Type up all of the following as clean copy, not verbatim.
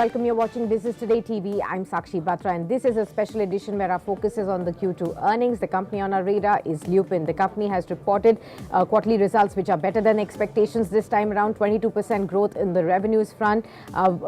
welcome. You're watching Business Today TV. I'm Sakshi Batra, and this is a special edition where our focus is on the Q2 earnings. The company on our radar is Lupin. The company has reported quarterly results which are better than expectations this time around. 22% growth in the revenues front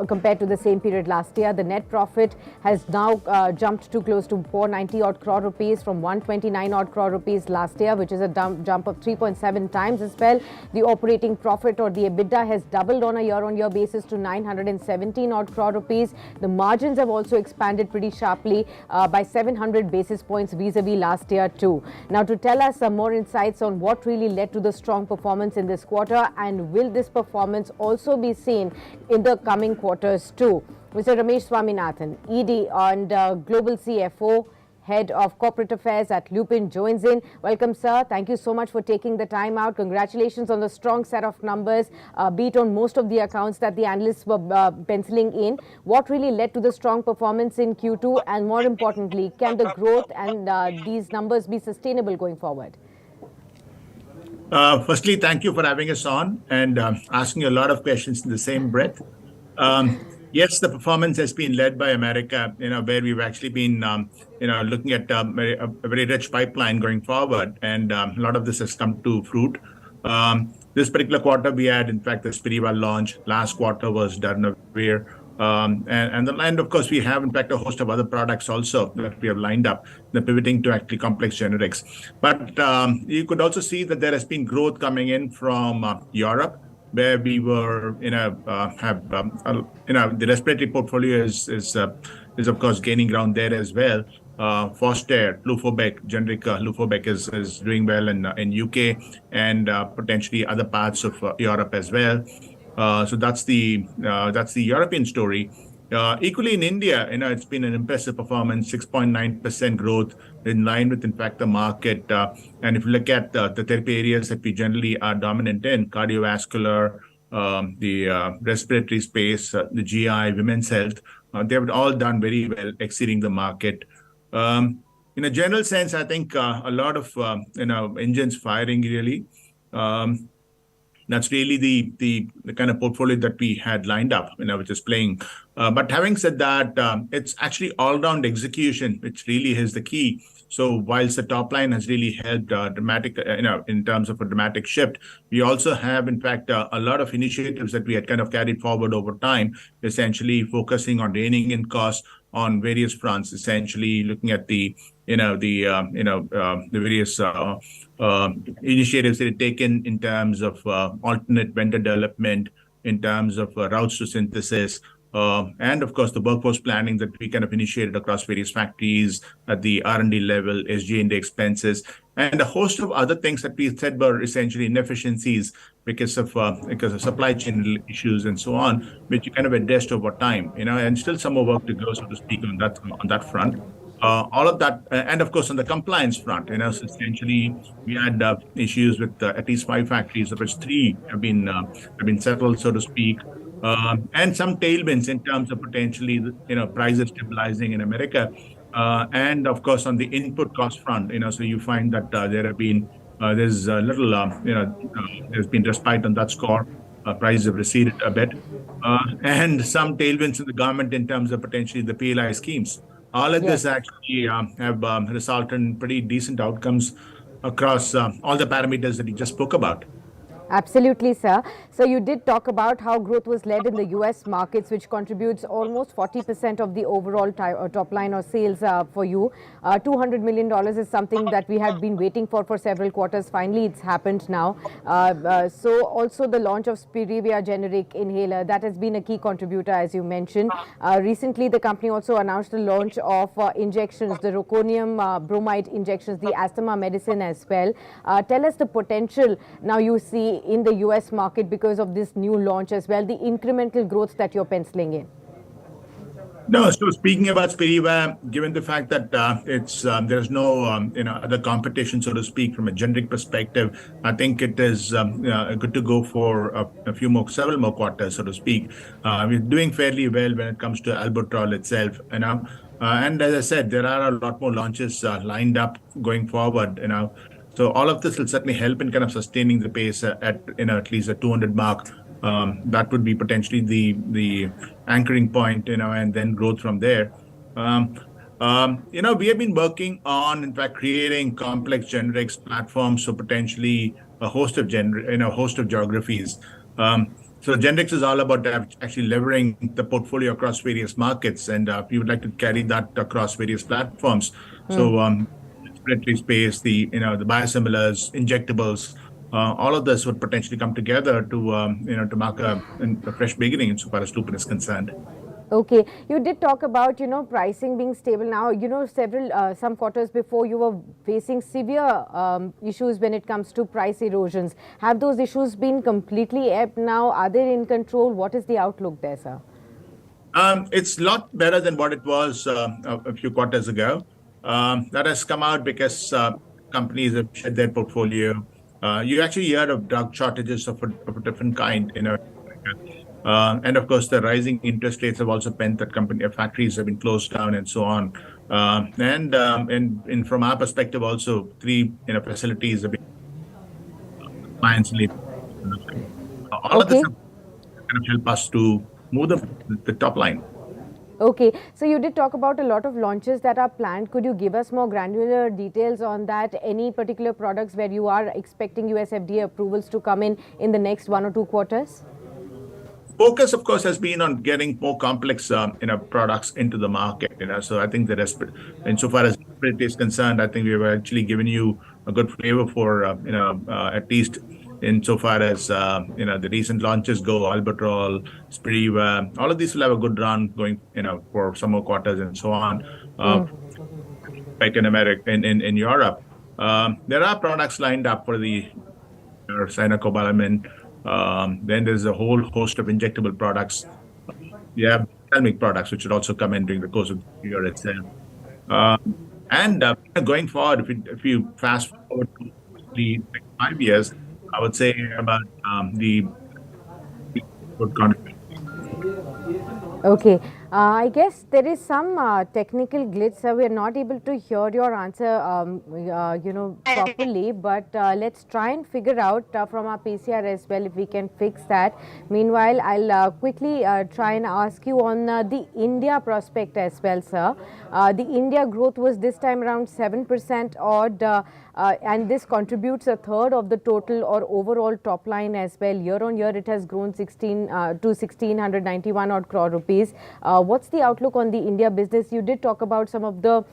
compared to the same period last year. The net profit has now jumped to close to 490 odd crore rupees from 129 odd crore rupees last year, which is a jump of 3.7 times as well. The operating profit or the EBITDA has doubled on a year-on-year basis to 917 odd crore rupees. The margins have also expanded pretty sharply by 700 basis points vis-a-vis last year too. Now, to tell us some more insights on what really led to the strong performance in this quarter, and will this performance also be seen in the coming quarters too, Mr. Ramesh Swaminathan, ED and Global CFO, Head of Corporate Affairs at Lupin, joins in. Welcome, sir. Thank you so much for taking the time out. Congratulations on the strong set of numbers, beat on most of the accounts that the analysts were penciling in. What really led to the strong performance in Q2, and more importantly, can the growth and these numbers be sustainable going forward? Firstly, thank you for having us on and asking a lot of questions in the same breath. Yes, the performance has been led by America, where we've actually been, looking at a very rich pipeline going forward, and a lot of this has come to fruit. This particular quarter, we had, in fact, the Spiriva launch. Last quarter was Darnavir. And of course, we have, in fact, a host of other products also that we have lined up, pivoting to actually complex generics. But you could also see that there has been growth coming in from Europe, where we were, the respiratory portfolio is of course gaining ground there as well. Foster, Lufobec, generic Lufobec is doing well in UK and potentially other parts of Europe as well. So that's the European story. Equally in India, it's been an impressive performance, 6.9% growth in line with, in fact, the market. And if you look at the therapy areas that we generally are dominant in, cardiovascular, the respiratory space, the GI, women's health, they've all done very well, exceeding the market. In a general sense, I think a lot of engines firing really. That's really the kind of portfolio that we had lined up, which is playing. But having said that, it's actually all-round execution, which really is the key. So whilst the top line has really helped dramatic, in terms of a dramatic shift, we also have, in fact, a lot of initiatives that we had kind of carried forward over time, essentially focusing on reining in costs on various fronts, essentially looking at the various initiatives that are taken in terms of alternate vendor development, in terms of routes to synthesis, and of course the workforce planning that we kind of initiated across various factories at the R&D level, SG&A expenses, and a host of other things that we said were essentially inefficiencies because of supply chain issues and so on, which you kind of addressed over time, and still some more work to go, so to speak, on that front. All of that, and of course on the compliance front, so essentially we had issues with at least 5 factories, of which 3 have been settled, so to speak, and some tailwinds in terms of potentially prices stabilizing in America, and of course on the input cost front, so you find that there's a little there's been respite on that score. Prices have receded a bit, and some tailwinds in the government in terms of potentially the PLI schemes. All of this actually have resulted in pretty decent outcomes across all the parameters that you just spoke about. Absolutely, sir. So you did talk about how growth was led in the US markets, which contributes almost 40% of the overall top line or sales for you. $200 million is something that we had been waiting for several quarters. Finally, it's happened now. So also the launch of Spiriva generic inhaler, that has been a key contributor, as you mentioned. Recently, the company also announced the launch of injections, the roconium bromide injections, the asthma medicine as well. Tell us the potential now you see in the US market because of this new launch as well, the incremental growth that you're penciling in. No, so speaking about Spiriva, given the fact that there's no other competition, so to speak, from a generic perspective, I think it is good to go for several more quarters, so to speak. We're doing fairly well when it comes to albuterol itself, and as I said, there are a lot more launches lined up going forward, So all of this will certainly help in kind of sustaining the pace at least a 200 mark That would be potentially the anchoring point, and then growth from there. We have been working on, in fact, creating complex generics platforms, so potentially a host of host of geographies. So generics is all about actually leveraging the portfolio across various markets, and we would like to carry that across various platforms. So respiratory space, the biosimilars, injectables, all of this would potentially come together to mark a fresh beginning insofar as Lupin is concerned. Okay, you did talk about pricing being stable now. Some quarters before you were facing severe issues when it comes to price erosions. Have those issues been completely ebbed now? Are they in control? What is the outlook there, sir? It's a lot better than what it was a few quarters ago. That has come out because companies have shed their portfolio. You actually hear of drug shortages of a different kind, and of course, the rising interest rates have also meant that factories have been closed down and so on. And from our perspective, also three facilities have been clients-led. All of this have kind of help us to move the top line. Okay, so you did talk about a lot of launches that are planned. Could you give us more granular details on that? Any particular products where you are expecting US FDA approvals to come in the next 1 or 2 quarters? Focus, of course, has been on getting more complex, products into the market. So I think that insofar as respiratory is concerned, I think we have actually given you a good flavor for, at least insofar as the recent launches go, Albuterol, Spiriva, all of these will have a good run going, for some more quarters and so on. Like in America, in Europe, there are products lined up for the cyanocobalamin. Then there's a whole host of injectable products. You have ophthalmic products, which should also come in during the course of the year itself. And going forward, if you fast forward to the next 5 years, I would say about the good contribution. Okay, I guess there is some technical glitch, so we are not able to hear your answer, properly. But let's try and figure out from our PCR as well if we can fix that. Meanwhile, I'll quickly try and ask you on the India prospect as well, sir. The India growth was this time around 7% odd. And this contributes a third of the total or overall top line as well. Year on year, it has grown 1,691 odd crore rupees. What's the outlook on the India business? You did talk about some of the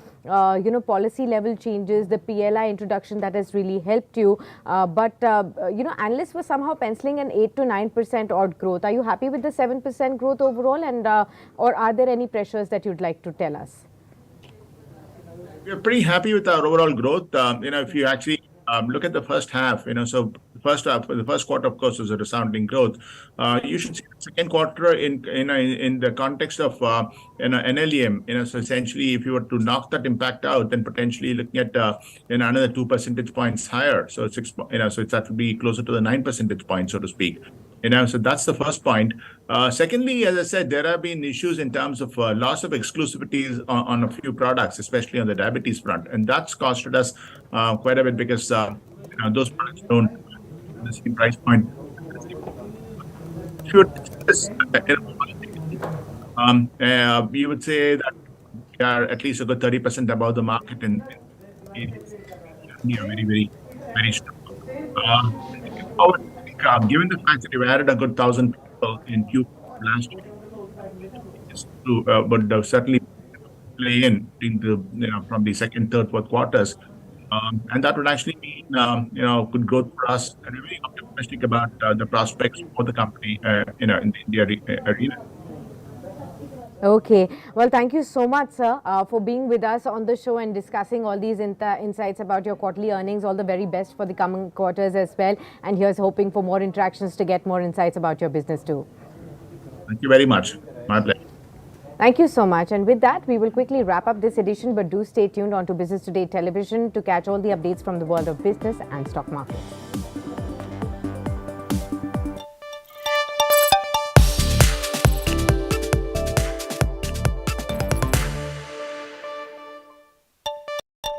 policy level changes, the PLI introduction that has really helped you. But analysts were somehow penciling an 8 to 9% odd growth. Are you happy with the 7% growth overall, and or are there any pressures that you'd like to tell us? We're pretty happy with our overall growth. If you actually look at the first half, so the first quarter, of course, was a resounding growth. You should see the second quarter in the context of NLEM. So essentially, if you were to knock that impact out, then potentially looking at another 2 percentage points higher. So that would be closer to the 9 percentage points, so to speak. So that's the first point. Secondly, as I said, there have been issues in terms of loss of exclusivities on a few products, especially on the diabetes front, and that's costed us quite a bit because those products don't have the same price point. We would say that we are at least a good 30% above the market, and very, very, very strong. Given the fact that we've added a good 1,000 people in Q last year, would certainly play in from the second, third, fourth quarters, and that would actually mean good growth for us, and we're very optimistic about the prospects for the company in the India arena. Okay. Well, thank you so much, sir, for being with us on the show and discussing all these insights about your quarterly earnings. All the very best for the coming quarters as well. And here's hoping for more interactions to get more insights about your business too. Thank you very much. My pleasure. Thank you so much. And with that, we will quickly wrap up this edition, but do stay tuned on to Business Today Television to catch all the updates from the world of business and stock markets.